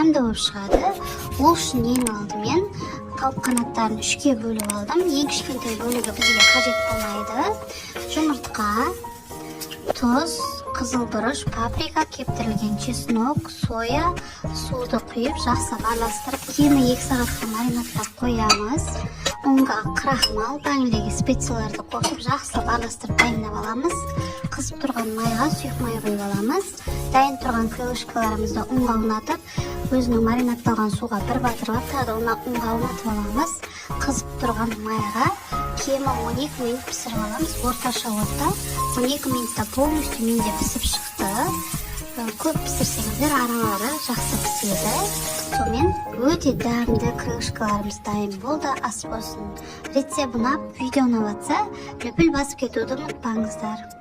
дәмді болып шығады. Ол үшін ең алдымен тауық қанаттарын 3-ке бөліп алдым. Ең кішкентай бөлігі бізге қажет болмайды. Жұмыртқа, тұз, қызыл бұрыш, паприка, кептірілген чеснок, соя, суды құйып, жақсылап араластырып, кемі 2 сағатқа маринадтап қоямыз. Онға крахмал, ваниль специяларды қосып, жақсылап араластырып дайындап аламыз. Қызып тұрған майға сұйық май құйып аламыз. Дайын тұрған крылышкаларымызды ұнға ұнатып, өзінің маринадталған суға бір батырып, тағы ұнға ұнатып аламыз. Қызып тұрған майға кемі 12 минут пісіріп аламыз. Орташа отта 12 минутта полностью менде пісіп шықты. Көп пісірсеңіздер аралары жақсы піседі. Сонымен өте дәмді крылышкаларымыз дайын болды. Ас болсын. Рецепт ұнап, видео ұнап жатса, лүпіл басып кетуді ұмытпаңыздар.